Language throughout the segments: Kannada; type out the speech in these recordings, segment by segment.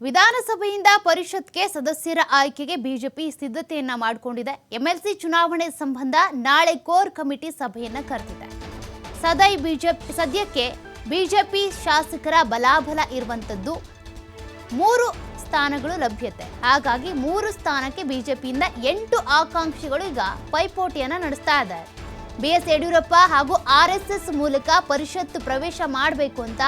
ವಿಧಾನಸಭೆಯಿಂದ ಪರಿಷತ್ಗೆ ಸದಸ್ಯರ ಆಯ್ಕೆಗೆ ಬಿಜೆಪಿ ಸಿದ್ಧತೆಯನ್ನ ಮಾಡಿಕೊಂಡಿದೆ. ಎಂಎಲ್ಸಿ ಚುನಾವಣೆ ಸಂಬಂಧ ನಾಳೆ ಕೋರ್ ಕಮಿಟಿ ಸಭೆಯನ್ನ ಕರೆದಿದೆ. ಸದ್ಯಕ್ಕೆ ಬಿಜೆಪಿ ಶಾಸಕರ ಬಲಾಬಲ ಇರುವಂತದ್ದು 3 ಸ್ಥಾನಗಳು ಲಭ್ಯತೆ. ಹಾಗಾಗಿ 3 ಸ್ಥಾನಕ್ಕೆ ಬಿಜೆಪಿಯಿಂದ 8 ಆಕಾಂಕ್ಷಿಗಳು ಈಗ ಪೈಪೋಟಿಯನ್ನ ನಡೆಸ್ತಾ ಇದ್ದಾರೆ. ಬಿಎಸ್ ಯಡಿಯೂರಪ್ಪ ಹಾಗೂ ಆರ್ಎಸ್ಎಸ್ ಮೂಲಕ ಪರಿಷತ್ ಪ್ರವೇಶ ಮಾಡಬೇಕು ಅಂತ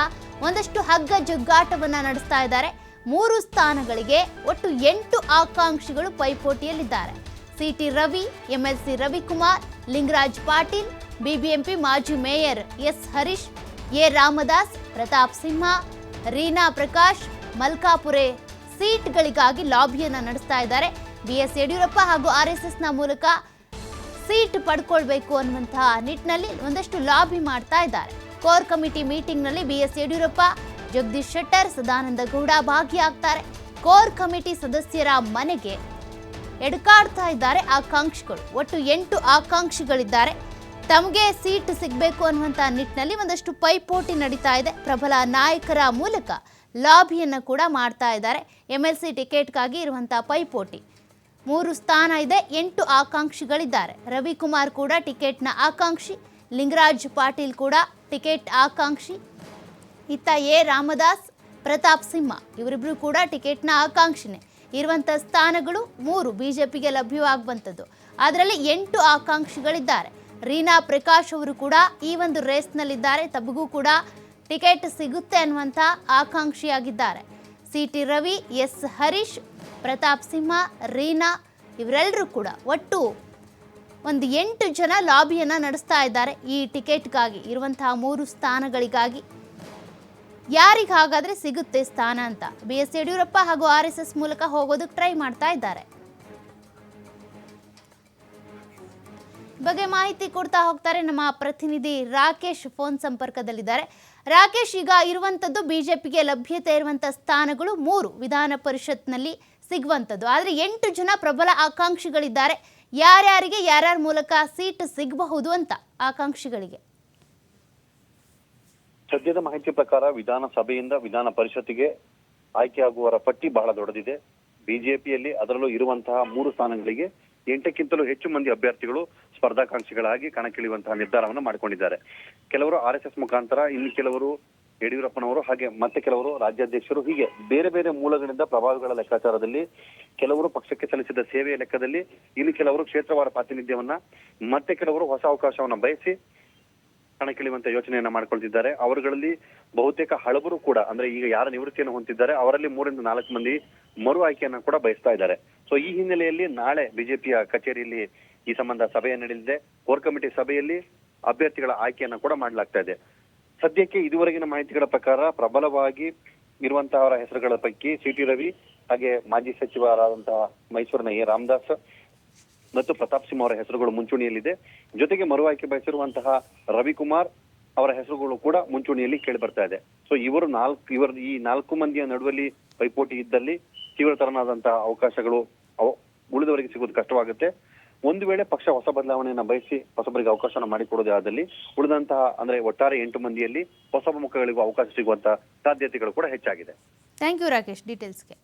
ಒಂದಷ್ಟು ಹಗ್ಗ ಜಗ್ಗಾಟವನ್ನ ನಡೆಸ್ತಾ ಇದ್ದಾರೆ. 3 ಸ್ಥಾನಗಳಿಗೆ ಒಟ್ಟು 8 ಆಕಾಂಕ್ಷಿಗಳು ಪೈಪೋಟಿಯಲ್ಲಿದ್ದಾರೆ. C T Ravi, MLC Ravikumar, Lingaraj Patil, BBMP ಮಾಜಿ mayor S Harish, A Ramdas, Pratap Simha, Reena Prakash, Malkapure ಸೀಟ್ಗಳಿಗಾಗಿ ಲಾಬಿಯನ್ನ ನಡೆಸ್ತಾ ಇದ್ದಾರೆ. ಬಿಎಸ್ ಯಡಿಯೂರಪ್ಪ ಹಾಗೂ ಆರ್ಎಸ್ಎಸ್ನ ಮೂಲಕ ಸೀಟ್ ಪಡ್ಕೊಳ್ಬೇಕು ಅನ್ನುವಂತಹ ನಿಟ್ಟಿನಲ್ಲಿ ಒಂದಷ್ಟು ಲಾಬಿ ಮಾಡ್ತಾ ಇದ್ದಾರೆ. ಕೋರ್ ಕಮಿಟಿ ಮೀಟಿಂಗ್ನಲ್ಲಿ ಬಿಎಸ್ ಯಡಿಯೂರಪ್ಪ, ಜಗದೀಶ್ ಶೆಟ್ಟರ್, ಸದಾನಂದ ಗೌಡ ಭಾಗಿಯಾಗ್ತಾರೆ. ಕೋರ್ ಕಮಿಟಿ ಸದಸ್ಯರ ಮನೆಗೆ ಎಡಕಾಡ್ತಾ ಇದ್ದಾರೆ ಆಕಾಂಕ್ಷಿಗಳು. ಒಟ್ಟು 8 ಆಕಾಂಕ್ಷಿಗಳಿದ್ದಾರೆ. ತಮಗೆ ಸೀಟ್ ಸಿಗಬೇಕು ಅನ್ನುವಂಥ ನಿಟ್ಟಿನಲ್ಲಿ ಒಂದಷ್ಟು ಪೈಪೋಟಿ ನಡೀತಾ ಇದೆ. ಪ್ರಬಲ ನಾಯಕರ ಮೂಲಕ ಲಾಬಿಯನ್ನು ಕೂಡ ಮಾಡ್ತಾ ಇದ್ದಾರೆ. ಎಂಎಲ್ಸಿ ಟಿಕೆಟ್ಗಾಗಿ ಇರುವಂಥ ಪೈಪೋಟಿ 3 ಸ್ಥಾನ ಇದೆ, 8 ಆಕಾಂಕ್ಷಿಗಳಿದ್ದಾರೆ. ರವಿಕುಮಾರ್ ಕೂಡ ಟಿಕೆಟ್ನ ಆಕಾಂಕ್ಷಿ, ಲಿಂಗರಾಜ್ ಪಾಟೀಲ್ ಕೂಡ ಟಿಕೆಟ್ ಆಕಾಂಕ್ಷಿ, ಇತ್ತ ಎ ರಾಮದಾಸ್, ಪ್ರತಾಪ್ ಸಿಂಹ ಇವರಿಬ್ಬರು ಕೂಡ ಟಿಕೆಟ್ನ ಆಕಾಂಕ್ಷಿನೇ. ಇರುವಂಥ ಸ್ಥಾನಗಳು 3 ಬಿಜೆಪಿಗೆ ಲಭ್ಯವಾಗುವಂಥದ್ದು. ಅದರಲ್ಲಿ 8 ಆಕಾಂಕ್ಷಿಗಳಿದ್ದಾರೆ. ರೀನಾ ಪ್ರಕಾಶ್ ಅವರು ಕೂಡ ಈ ಒಂದು ರೇಸ್ನಲ್ಲಿದ್ದಾರೆ. ತಮಗೂ ಕೂಡ ಟಿಕೆಟ್ ಸಿಗುತ್ತೆ ಅನ್ನುವಂಥ ಆಕಾಂಕ್ಷಿಯಾಗಿದ್ದಾರೆ. ಸಿಟಿ ರವಿ, ಎಸ್ ಹರೀಶ್, ಪ್ರತಾಪ್ ಸಿಂಹ, ರೀನಾ ಇವರೆಲ್ಲರೂ ಕೂಡ ಒಟ್ಟು ಒಂದು 8 ಜನ ಲಾಬಿಯನ್ನು ನಡೆಸ್ತಾ ಇದ್ದಾರೆ ಈ ಟಿಕೆಟ್ಗಾಗಿ, ಇರುವಂತಹ 3 ಸ್ಥಾನಗಳಿಗಾಗಿ. ಯಾರಿಗೆ ಹಾಗಾದರೆ ಸಿಗುತ್ತೆ ಸ್ಥಾನ ಅಂತ ಬಿಎಸ್ ಯಡಿಯೂರಪ್ಪ ಹಾಗೂ ಆರ್ಎಸ್ಎಸ್ ಮೂಲಕ ಹೋಗೋದಕ್ಕೆ ಟ್ರೈ ಮಾಡ್ತಾ ಇದ್ದಾರೆ. ಬಗ್ಗೆ ಮಾಹಿತಿ ಕೊಡ್ತಾ ಹೋಗ್ತಾರೆ ನಮ್ಮ ಪ್ರತಿನಿಧಿ ರಾಕೇಶ್ ಫೋನ್ ಸಂಪರ್ಕದಲ್ಲಿದ್ದಾರೆ. ರಾಕೇಶ್, ಈಗ ಇರುವಂಥದ್ದು ಬಿಜೆಪಿಗೆ ಲಭ್ಯತೆ ಇರುವಂಥ ಸ್ಥಾನಗಳು 3 ವಿಧಾನ ಪರಿಷತ್ನಲ್ಲಿ ಸಿಗುವಂಥದ್ದು. ಆದರೆ 8 ಜನ ಪ್ರಬಲ ಆಕಾಂಕ್ಷಿಗಳಿದ್ದಾರೆ. ಯಾರ್ಯಾರಿಗೆ ಯಾರ್ಯಾರ ಮೂಲಕ ಸೀಟ್ ಸಿಗಬಹುದು ಅಂತ ಆಕಾಂಕ್ಷಿಗಳಿಗೆ? ಸದ್ಯದ ಮಾಹಿತಿ ಪ್ರಕಾರ ವಿಧಾನಸಭೆಯಿಂದ ವಿಧಾನ ಪರಿಷತ್ತಿಗೆ ಆಯ್ಕೆಯಾಗುವವರ ಪಟ್ಟಿ ಬಹಳ ದೊಡ್ಡದಿದೆ. ಬಿಜೆಪಿಯಲ್ಲಿ ಅದರಲ್ಲೂ ಇರುವಂತಹ 3 ಸ್ಥಾನಗಳಿಗೆ 8ಕ್ಕಿಂತಲೂ ಹೆಚ್ಚು ಮಂದಿ ಅಭ್ಯರ್ಥಿಗಳು ಸ್ಪರ್ಧಾಕಾಂಕ್ಷಿಗಳಾಗಿ ಕಣಕ್ಕಿಳಿಯುವಂತಹ ನಿರ್ಧಾರವನ್ನು ಮಾಡಿಕೊಂಡಿದ್ದಾರೆ. ಕೆಲವರು ಆರ್ಎಸ್ಎಸ್ ಮುಖಾಂತರ, ಇನ್ನು ಕೆಲವರು ಯಡಿಯೂರಪ್ಪನವರು, ಹಾಗೆ ಮತ್ತೆ ಕೆಲವರು ರಾಜ್ಯಾಧ್ಯಕ್ಷರು, ಹೀಗೆ ಬೇರೆ ಬೇರೆ ಮೂಲಗಳಿಂದ ಪ್ರಭಾವಿಗಳ ಲೆಕ್ಕಾಚಾರದಲ್ಲಿ ಕೆಲವರು ಪಕ್ಷಕ್ಕೆ ಸಲ್ಲಿಸಿದ ಸೇವೆಯ ಲೆಕ್ಕದಲ್ಲಿ, ಇನ್ನು ಕೆಲವರು ಕ್ಷೇತ್ರವಾರ ಪ್ರಾತಿನಿಧ್ಯವನ್ನ, ಮತ್ತೆ ಕೆಲವರು ಹೊಸ ಅವಕಾಶವನ್ನ ಬಯಸಿ ಕಣಕ್ಕಿಳಿಯುವಂತ ಯೋಚನೆಯನ್ನ ಮಾಡ್ಕೊಳ್ತಿದ್ದಾರೆ. ಅವರುಗಳಲ್ಲಿ ಬಹುತೇಕ ಹಳಬರು ಕೂಡ, ಅಂದ್ರೆ ಈಗ ಯಾರ ನಿವೃತ್ತಿಯನ್ನು ಹೊಂದಿದ್ದಾರೆ ಅವರಲ್ಲಿ 3 ರಿಂದ 4 ಮಂದಿ ಮರು ಆಯ್ಕೆಯನ್ನ ಕೂಡ ಬಯಸ್ತಾ ಇದ್ದಾರೆ. ಸೊ ಈ ಹಿನ್ನೆಲೆಯಲ್ಲಿ ನಾಳೆ ಬಿಜೆಪಿಯ ಕಚೇರಿಯಲ್ಲಿ ಈ ಸಂಬಂಧ ಸಭೆ ನಡೆಯಲಿದೆ. ಕೋರ್ ಕಮಿಟಿ ಸಭೆಯಲ್ಲಿ ಅಭ್ಯರ್ಥಿಗಳ ಆಯ್ಕೆಯನ್ನ ಕೂಡ ಮಾಡಲಾಗ್ತಾ ಇದೆ. ಸದ್ಯಕ್ಕೆ ಇದುವರೆಗಿನ ಮಾಹಿತಿಗಳ ಪ್ರಕಾರ ಪ್ರಬಲವಾಗಿ ಇರುವಂತಹವರ ಹೆಸರುಗಳ ಪೈಕಿ ಸಿಟಿ ರವಿ, ಹಾಗೆ ಮಾಜಿ ಸಚಿವರಾದಂತಹ ಮೈಸೂರಿನ ಎ ರಾಮದಾಸ್ ಮತ್ತು ಪ್ರತಾಪ್ ಸಿಂಹ ಅವರ ಹೆಸರುಗಳು ಮುಂಚೂಣಿಯಲ್ಲಿದೆ. ಜೊತೆಗೆ ಮರು ಆಯ್ಕೆ ಬಯಸಿರುವಂತಹ ರವಿಕುಮಾರ್ ಅವರ ಹೆಸರುಗಳು ಕೂಡ ಮುಂಚೂಣಿಯಲ್ಲಿ ಕೇಳಿ ಬರ್ತಾ ಇದೆ. ಸೊ ಈ 4 ಮಂದಿಯ ನಡುವಲ್ಲಿ ಪೈಪೋಟಿ ಇದ್ದಲ್ಲಿ ತೀವ್ರತರನಾದಂತಹ ಅವಕಾಶಗಳು ಉಳಿದವರಿಗೆ ಸಿಗೋದು ಕಷ್ಟವಾಗುತ್ತೆ. ಒಂದು ವೇಳೆ ಪಕ್ಷ ಹೊಸ ಬದಲಾವಣೆಯನ್ನ ಬಯಸಿ ಹೊಸಬರಿಗೆ ಅವಕಾಶ ಮಾಡಿಕೊಡೋದೇ ಆದಲ್ಲಿ ಉಳಿದಂತಹ, ಅಂದ್ರೆ ಒಟ್ಟಾರೆ 8 ಮಂದಿಯಲ್ಲಿ ಹೊಸ ಮುಖಗಳಿಗೂ ಅವಕಾಶ ಸಿಗುವಂತಹ ಸಾಧ್ಯತೆಗಳು ಕೂಡ ಹೆಚ್ಚಾಗಿದೆ. Thank you Rakesh ಡೀಟೇಲ್ಸ್ಗೆ.